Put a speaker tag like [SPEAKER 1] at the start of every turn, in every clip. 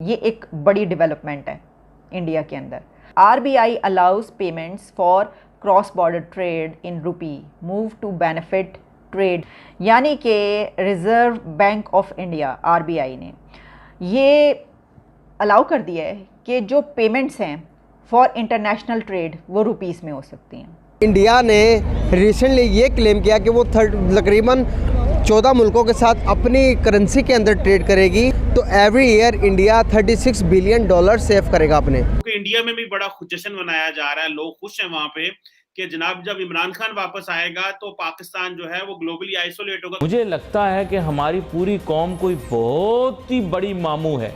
[SPEAKER 1] ये एक बड़ी डेवलपमेंट है इंडिया के अंदर। RBI allows payments for cross border trade in rupee move to benefit trade, यानी कि Reserve Bank of India RBI ने ये अलाउ कर दिया है कि जो पेमेंट्स हैं फॉर इंटरनेशनल ट्रेड वो रुपीस में हो सकती हैं।
[SPEAKER 2] इंडिया ने रिसेंटली ये क्लेम किया कि वो तकरीबन 14 मुल्कों के साथ अपनी करेंसी के अंदर ट्रेड करेगी, तो every year India $36 billion save करेगा अपने।
[SPEAKER 3] इंडिया में भी बड़ा जश्न मनाया जा रहा है, लोग खुश हैं वहाँ पे कि जनाब जब इमरान खान वापस आएगा तो पाकिस्तान जो है वो ग्लोबली आइसोलेट होगा।
[SPEAKER 4] मुझे लगता है कि हमारी पूरी कौम कोई बहुत ही बड़ी मामू है।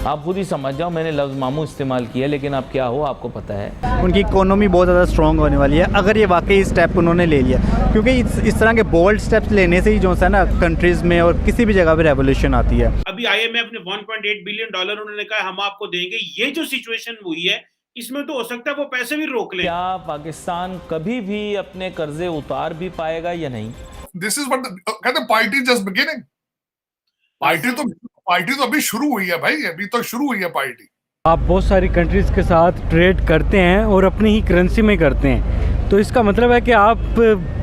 [SPEAKER 4] आप खुद ही समझ जाओ, मैंने लफ्ज़ मामू इस्तेमाल किया, लेकिन आप क्या हो आपको पता है।
[SPEAKER 5] उनकी इकोनॉमी बहुत ज़्यादा स्ट्रॉन्ग होने वाली है अगर ये वाकई स्टेप उन्होंने ले लिया, क्योंकि इस तरह के बोल्ड स्टेप्स लेने से ही जो है ना कंट्रीज़ में और किसी भी जगह पे रेवोल्यूशन आती है।
[SPEAKER 3] अभी IMF ने $1.8 बिलियन उन्होंने कहा हम आपको देंगे। ये जो सिचुएशन हुई है इसमें तो हो सकता है वो पैसे भी रोक लें।
[SPEAKER 4] क्या पाकिस्तान कभी भी अपने कर्जे उतार भी पाएगा या नहीं?
[SPEAKER 6] दिस इज व्हाट कहते हैं, पार्टी जस्ट बिगिनिंग। पार्टी तो अभी शुरू हुई है भाई, अभी तो शुरू हुई है पार्टी।
[SPEAKER 7] आप बहुत सारी कंट्रीज़ के साथ ट्रेड करते हैं और अपनी ही करेंसी में करते हैं, तो इसका मतलब है कि आप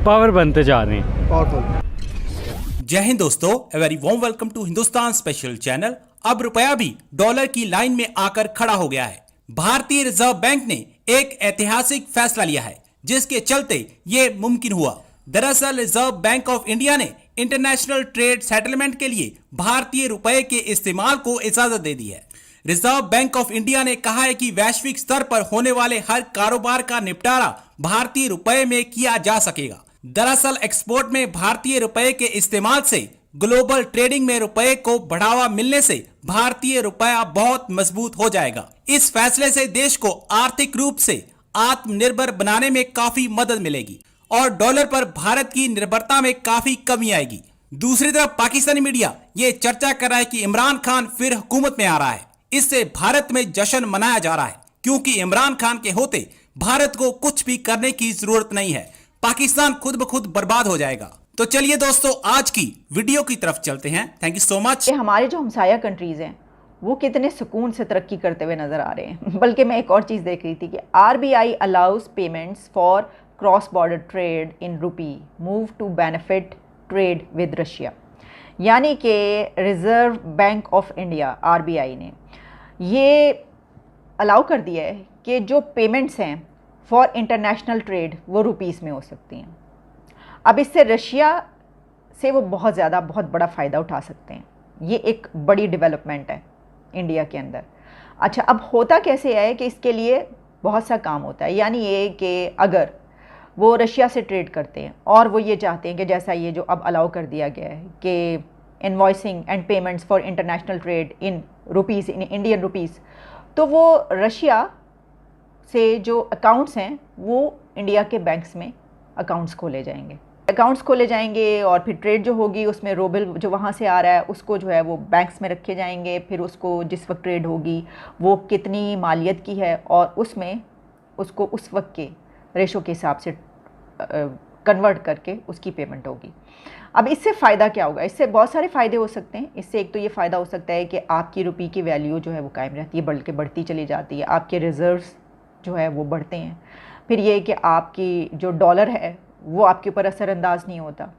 [SPEAKER 7] पावर बनते जा रहे हैं, पावरफुल।
[SPEAKER 8] जय हिंद दोस्तों, a very warm welcome to Hindustan special channel. अब रुपया भी डॉलर की लाइन में आकर खड़ा हो गया है। भारतीय रिजर्व बैंक ने एक ऐतिहासिक फैसला लिया है जिसके चलते ये मुमकिन हुआ। दरअसल रिजर्व बैंक ऑफ इंडिया ने इंटरनेशनल ट्रेड सेटलमेंट के लिए भारतीय रुपए के इस्तेमाल को इजाजत दे दी है। रिजर्व बैंक ऑफ इंडिया ने कहा है कि वैश्विक स्तर पर होने वाले हर कारोबार का निपटारा भारतीय रुपए में किया जा सकेगा। दरअसल एक्सपोर्ट में भारतीय रुपए के इस्तेमाल से ग्लोबल ट्रेडिंग में रुपए को बढ़ावा मिलने से भारतीय रुपया बहुत मजबूत हो जाएगा। इस फैसले से देश को आर्थिक रूप से आत्मनिर्भर बनाने में काफी मदद मिलेगी और डॉलर पर भारत की निर्भरता में काफी कमी आएगी। दूसरी तरफ पाकिस्तानी मीडिया ये चर्चा कर रहा है कि इमरान खान फिर हुकूमत में आ रहा है। इससे भारत में जश्न मनाया जा रहा है क्योंकि इमरान खान के होते भारत को कुछ भी करने की जरूरत नहीं है, पाकिस्तान खुद ब खुद बर्बाद हो जाएगा। तो चलिए दोस्तों आज की वीडियो की तरफ चलते हैं। Thank you so much.
[SPEAKER 1] हमारे जो हमसाया कंट्रीज हैं वो कितने सुकून से तरक्की करते हुए नजर आ रहे हैं। बल्कि मैं एक और चीज़ देख रही थी कि RBI allows payments for cross border trade in rupee move to benefit trade with Russia, यानी कि Reserve Bank of India RBI ने ये अलाउ कर दिया है कि जो पेमेंट्स हैं फॉर इंटरनेशनल ट्रेड वो रुपीस में हो सकती हैं। अब इससे रशिया से वो बहुत बड़ा फ़ायदा उठा सकते हैं। ये एक बड़ी डेवलपमेंट है इंडिया के अंदर। अच्छा, अब होता कैसे है कि इसके लिए बहुत सा काम होता है, यानी ये कि अगर वो रशिया से ट्रेड करते हैं और वो ये चाहते हैं कि जैसा ये जो अब अलाउ कर दिया गया है कि invoicing and payments for international trade in rupees, in Indian rupees, तो वो रशिया से जो अकाउंट्स हैं वो इंडिया के बैंक्स में अकाउंट्स खोले जाएंगे और फिर ट्रेड जो होगी उसमें रूबल जो वहाँ से आ रहा है उसको जो है वो बैंक्स में रखे जाएंगे। फिर उसको जिस वक्त ट्रेड होगी वो कितनी मालियत की है और उसमें उसको उस वक्त के रेशो के हिसाब से कन्वर्ट करके उसकी पेमेंट होगी। अब इससे फ़ायदा क्या होगा? इससे बहुत सारे फ़ायदे हो सकते हैं। इससे एक तो ये फ़ायदा हो सकता है कि आपकी रुपये की वैल्यू जो है वो कायम रहती है, बल्कि बढ़ती चली जाती है, आपके रिज़र्व्स जो है वो बढ़ते हैं। फिर ये कि आपकी जो डॉलर है वो आपके ऊपर असरअंदाज नहीं होता,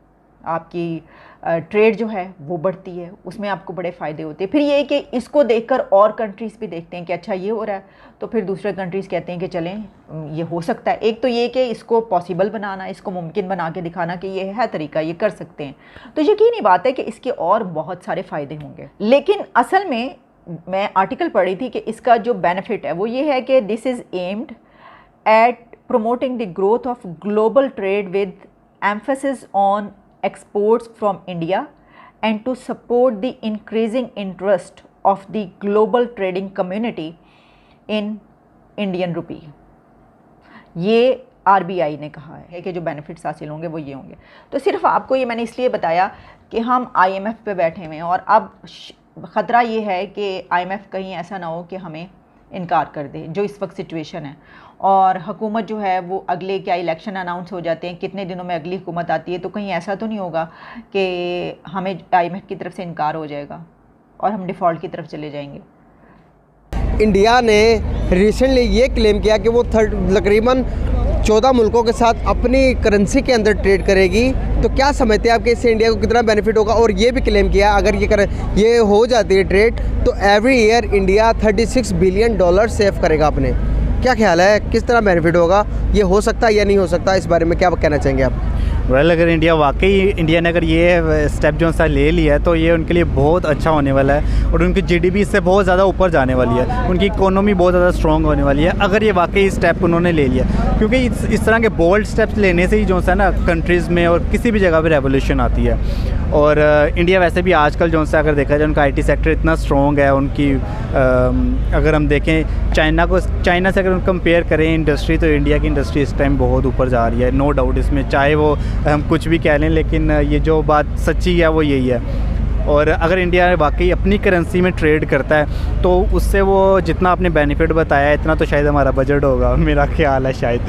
[SPEAKER 1] आपकी ट्रेड जो है वो बढ़ती है, उसमें आपको बड़े फ़ायदे होते हैं। फिर ये कि इसको देखकर और कंट्रीज़ भी देखते हैं कि अच्छा ये हो रहा है, तो फिर दूसरे कंट्रीज़ कहते हैं कि चलें ये हो सकता है। एक तो ये कि इसको पॉसिबल बनाना, इसको मुमकिन बना के दिखाना कि ये है तरीका, ये कर सकते हैं, तो यकीनी बात है कि इसके और बहुत सारे फ़ायदे होंगे। लेकिन असल में मैं आर्टिकल पढ़ी थी कि इसका जो बेनिफिट है वो ये है कि this is aimed at promoting the growth of global trade with emphasis on exports from India and to support the increasing interest of the global trading community in Indian rupee। ये RBI ने कहा है कि जो benefits हासिल होंगे वो ये होंगे। तो सिर्फ आपको ये मैंने इसलिए बताया कि हम आईएमएफ पे बैठे हुए हैं और अब ख़तरा ये है कि आईएमएफ कहीं ऐसा ना हो कि हमें इनकार कर दे, जो इस वक्त सिचुएशन है। और हुकूमत जो है वो अगले क्या इलेक्शन अनाउंस हो जाते हैं, कितने दिनों में अगली हुकूमत आती है, तो कहीं ऐसा तो नहीं होगा कि हमें आईएमएफ की तरफ से इनकार हो जाएगा और हम डिफ़ॉल्ट की तरफ चले जाएंगे।
[SPEAKER 2] इंडिया ने रिसेंटली ये क्लेम किया कि वो तकरीबन 14 मुल्कों के साथ अपनी करेंसी के अंदर ट्रेड करेगी। तो क्या समझते हैं आप कि इससे इंडिया को कितना बेनिफिट होगा? और ये भी क्लेम किया अगर ये हो जाती है ट्रेड तो every year India $36 billion save करेगा अपने। क्या ख्याल है, किस तरह बेनिफिट होगा? ये हो सकता है या नहीं हो सकता, इस बारे में क्या कहना चाहेंगे आप?
[SPEAKER 5] अगर इंडिया ने अगर ये स्टेप जो सा ले लिया है तो ये उनके लिए बहुत अच्छा होने वाला है और उनकी जीडीपी इससे बहुत ज़्यादा ऊपर जाने वाली है, उनकी इकोनॉमी बहुत ज़्यादा स्ट्रॉन्ग होने वाली है अगर ये वाकई स्टेप उन्होंने ले लिया। क्योंकि इस तरह के बोल्ड स्टेप्स लेने से ही जो सा ना कंट्रीज़ में और किसी भी जगह पे रेवोल्यूशन आती है। और इंडिया वैसे भी आजकल जो सा अगर देखा जाए उनका IT सेक्टर इतना स्ट्रॉन्ग है, उनकी अगर हम देखें चाइना से अगर हम कंपेयर करें इंडस्ट्री, तो इंडिया की इंडस्ट्री इस टाइम बहुत ऊपर जा रही है, नो डाउट इसमें, चाहे वो हम कुछ भी कह लें, लेकिन ये जो बात सच्ची है वो यही है। और अगर इंडिया वाकई अपनी करेंसी में ट्रेड करता है तो उससे वो जितना आपने बेनिफिट बताया है इतना तो शायद हमारा बजट होगा, मेरा ख्याल है शायद।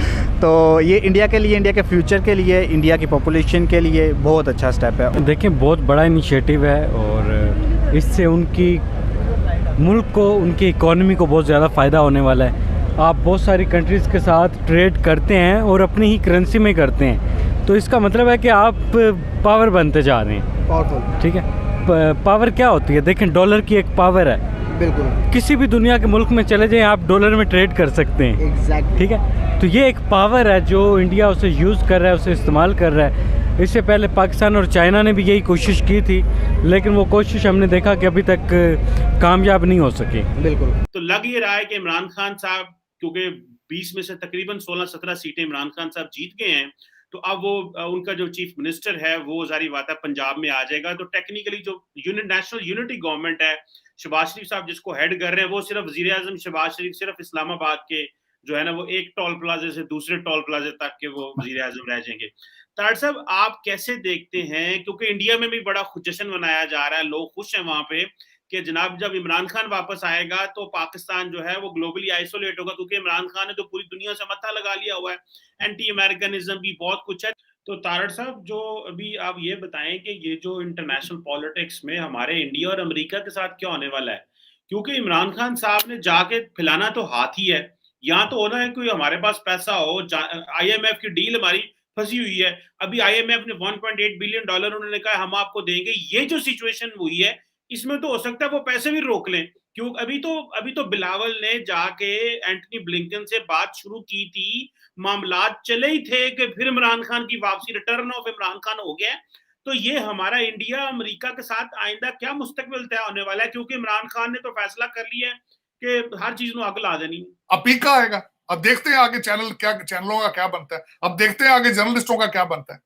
[SPEAKER 5] तो ये इंडिया के लिए, इंडिया के फ्यूचर के लिए, इंडिया की पॉपुलेशन के लिए बहुत अच्छा स्टेप है।
[SPEAKER 7] देखिए बहुत बड़ा इनिशिएटिव है और इससे उनकी मुल्क को, उनकी इकोनॉमी को बहुत ज़्यादा फ़ायदा होने वाला है। आप बहुत सारी कंट्रीज़ के साथ ट्रेड करते हैं और अपनी ही करेंसी में करते हैं, तो इसका मतलब है कि आप पावर बनते जा रहे हैं।
[SPEAKER 2] पावरफुल,
[SPEAKER 7] ठीक है। पावर क्या होती है? देखें डॉलर की एक पावर है,
[SPEAKER 2] बिल्कुल
[SPEAKER 7] किसी भी दुनिया के मुल्क में चले जाएं आप डॉलर में ट्रेड कर सकते हैं।
[SPEAKER 2] एग्जैक्टली,
[SPEAKER 7] ठीक है। तो ये एक पावर है जो इंडिया उसे यूज़ कर रहा है, उसे इस्तेमाल कर रहा है। इससे पहले पाकिस्तान और चाइना ने भी यही कोशिश की थी, लेकिन वो कोशिश हमने देखा कि अभी तक कामयाब नहीं हो सकी।
[SPEAKER 2] बिल्कुल।
[SPEAKER 3] तो लग ये रहा है कि इमरान खान साहब, क्योंकि 20 में से तकरीबन 16-17 सीटें इमरान खान साहब जीत गए हैं, तो अब वो उनका जो चीफ मिनिस्टर है वो जारी बात है पंजाब में आ जाएगा। तो टेक्निकली जो नेशनल यूनिटी गवर्नमेंट है, शहबाज शरीफ साहब जिसको हेड कर रहे हैं, वो सिर्फ वजीर आजम शहबाज शरीफ सिर्फ इस्लामाबाद के जो है ना वो एक टोल प्लाजे से दूसरे टोल प्लाजे तक के वो वजीर आजम रह जाएंगे। तार साहब आप कैसे देखते हैं, क्योंकि इंडिया में भी बड़ा जश्न मनाया जा रहा है, लोग खुश हैं वहां पे कि जनाब जब इमरान खान वापस आएगा तो पाकिस्तान जो है वो ग्लोबली आइसोलेट होगा, क्योंकि इमरान खान ने तो पूरी दुनिया से मत्था लगा लिया हुआ है, एंटी अमेरिकनिज्म भी बहुत कुछ है। तो तारड़ साहब जो अभी आप ये बताएं कि ये जो इंटरनेशनल पॉलिटिक्स में हमारे इंडिया और अमेरिका के साथ क्या होने वाला है, क्योंकि इमरान खान साहब ने जाके फैलाना तो हाथ ही है, यहाँ तो होना है कोई हमारे पास पैसा हो। IMF की डील हमारी फंसी हुई है, अभी IMF ने $1.8 बिलियन उन्होंने कहा हम आपको देंगे। ये जो सिचुएशन हुई है इसमें तो हो सकता है वो पैसे भी रोक लें, क्यों अभी तो बिलावल ने जाके एंटनी ब्लिंकन से बात शुरू की थी, मामलात चले ही थे कि फिर इमरान खान की वापसी, रिटर्न ऑफ इमरान खान हो गया। तो ये हमारा इंडिया अमेरिका के साथ आइंदा क्या मुस्तकबिल तय होने वाला है, क्योंकि इमरान खान ने तो फैसला कर लिया है कि हर चीज में आग ला देनी।
[SPEAKER 6] अब पीका आएगा, अब देखते हैं आगे चैनलों का क्या बनता है, अब देखते हैं आगे जर्नलिस्टों का क्या बनता है।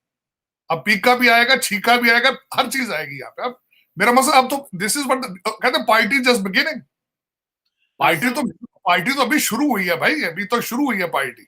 [SPEAKER 6] अब पीका भी आएगा, छीका भी आएगा, हर चीज आएगी यहाँ पे। अब मेरा मसला, अब तो दिस इज व्हाट कहते हैं, पार्टी जस्ट बिगिनिंग। पार्टी तो अभी शुरू हुई है भाई, अभी तो शुरू हुई है पार्टी।